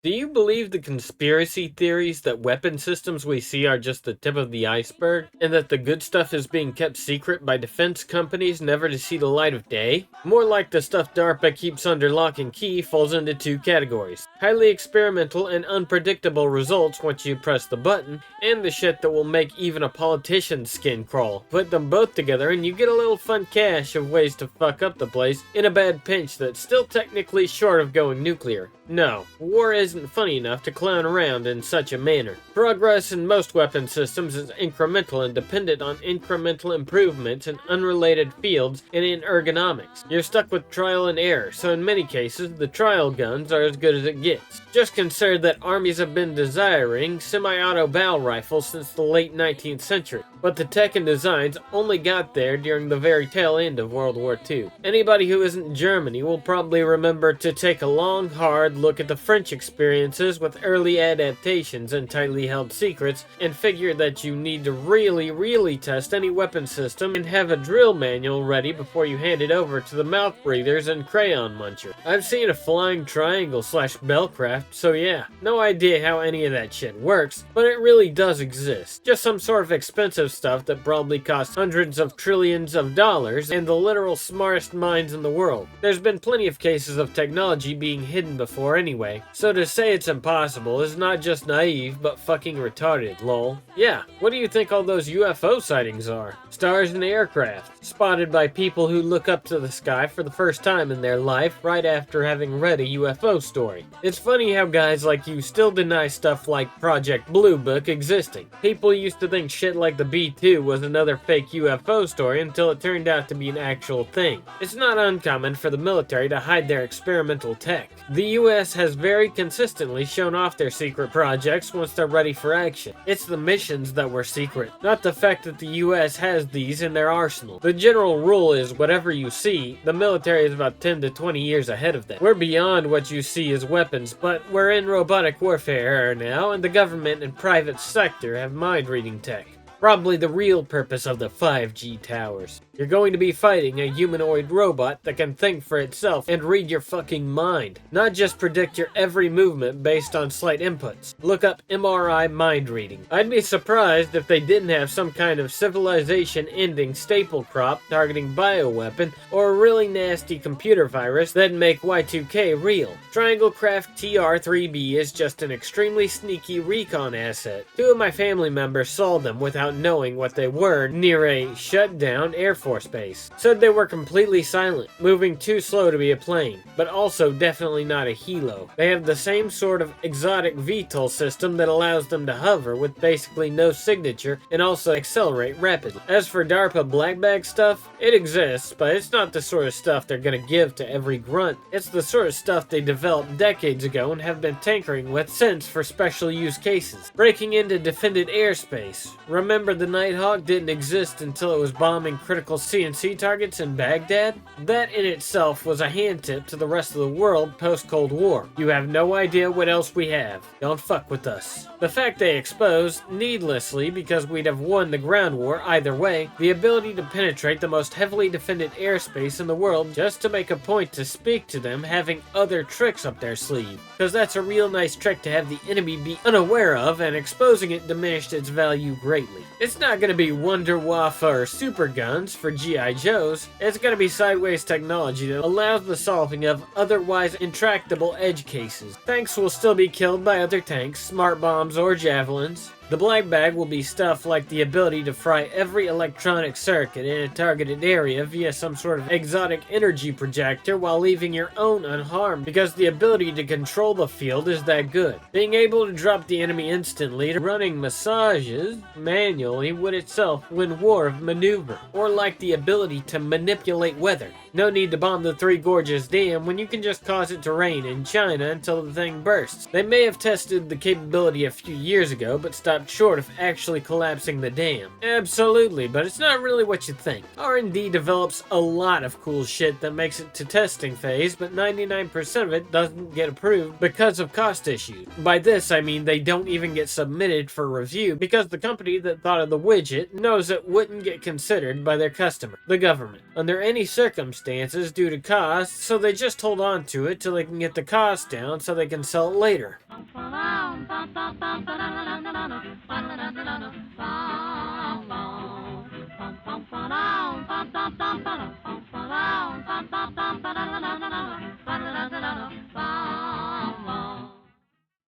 Do you believe the conspiracy theories that weapon systems we see are just the tip of the iceberg, and that the good stuff is being kept secret by defense companies never to see the light of day? More like the stuff DARPA keeps under lock and key falls into two categories: highly experimental and unpredictable results once you press the button, and the shit that will make even a politician's skin crawl. Put them both together and you get a little fun cache of ways to fuck up the place in a bad pinch that's still technically short of going nuclear. No, war isn't funny enough to clown around in such a manner. Progress in most weapon systems is incremental and dependent on incremental improvements in unrelated fields and in ergonomics. You're stuck with trial and error, so in many cases, the trial guns are as good as it gets. Just consider that armies have been desiring semi-auto bow rifles since the late 19th century, but the tech and designs only got there during the very tail end of World War II. Anybody who isn't Germany will probably remember to take a long, hard look at the French experiences with early adaptations and tightly held secrets, and figure that you need to really test any weapon system and have a drill manual ready before you hand it over to the mouth breathers and crayon muncher. I've seen a flying triangle / Bellcraft, so yeah, no idea how any of that shit works, but it really does exist. Just some sort of expensive stuff that probably costs hundreds of trillions of dollars and the literal smartest minds in the world. There's been plenty of cases of technology being hidden before anyway, so to say it's impossible is not just naive but fucking retarded, lol. Yeah, what do you think all those UFO sightings are? Stars in the aircraft, spotted by people who look up to the sky for the first time in their life right after having read a UFO story. It's funny how guys like you still deny stuff like Project Blue Book existing. People used to think shit like the B-2 was another fake UFO story until it turned out to be an actual thing. It's not uncommon for the military to hide their experimental tech. The US has very consistently shown off their secret projects once they're ready for action. It's the missions that were secret, not the fact that the US has these in their arsenal. The general rule is whatever you see, the military is about 10 to 20 years ahead of them. We're beyond what you see as weapons, but we're in robotic warfare era now, and the government and private sector have mind-reading tech. Probably the real purpose of the 5G towers. You're going to be fighting a humanoid robot that can think for itself and read your fucking mind, not just predict your every movement based on slight inputs. Look up MRI mind reading. I'd be surprised if they didn't have some kind of civilization-ending staple crop targeting bioweapon or a really nasty computer virus that'd make Y2K real. TriangleCraft TR-3B is just an extremely sneaky recon asset. Two of my family members saw them without knowing what they were near a shut-down Air Force base. Said they were completely silent, moving too slow to be a plane, but also definitely not a helo. They have the same sort of exotic VTOL system that allows them to hover with basically no signature and also accelerate rapidly. As for DARPA black bag stuff, it exists, but it's not the sort of stuff they're gonna give to every grunt. It's the sort of stuff they developed decades ago and have been tinkering with since for special use cases. Breaking into defended airspace. Remember the Nighthawk didn't exist until it was bombing critical CNC targets in Baghdad? That in itself was a hand tip to the rest of the world post-Cold War. You have no idea what else we have. Don't fuck with us. The fact they exposed, needlessly because we'd have won the ground war either way, the ability to penetrate the most heavily defended airspace in the world just to make a point to speak to them having other tricks up their sleeve. Cause that's a real nice trick to have the enemy be unaware of, and exposing it diminished its value greatly. It's not gonna be Wonder Waffle or super guns for G.I. Joes. It's gonna be sideways technology that allows the solving of otherwise intractable edge cases. Tanks will still be killed by other tanks, smart bombs, or javelins. The black bag will be stuff like the ability to fry every electronic circuit in a targeted area via some sort of exotic energy projector while leaving your own unharmed, because the ability to control the field is that good. Being able to drop the enemy instantly, running massages manually would itself win war of maneuver. Or like the ability to manipulate weather. No need to bomb the Three Gorges Dam when you can just cause it to rain in China until the thing bursts. They may have tested the capability a few years ago, but stopped short of actually collapsing the dam. Absolutely, but it's not really what you think. R&D develops a lot of cool shit that makes it to testing phase, but 99% of it doesn't get approved because of cost issues. By this, I mean they don't even get submitted for review because the company that thought of the widget knows it wouldn't get considered by their customer, the government, under any circumstances due to cost, so they just hold on to it till they can get the cost down so they can sell it later.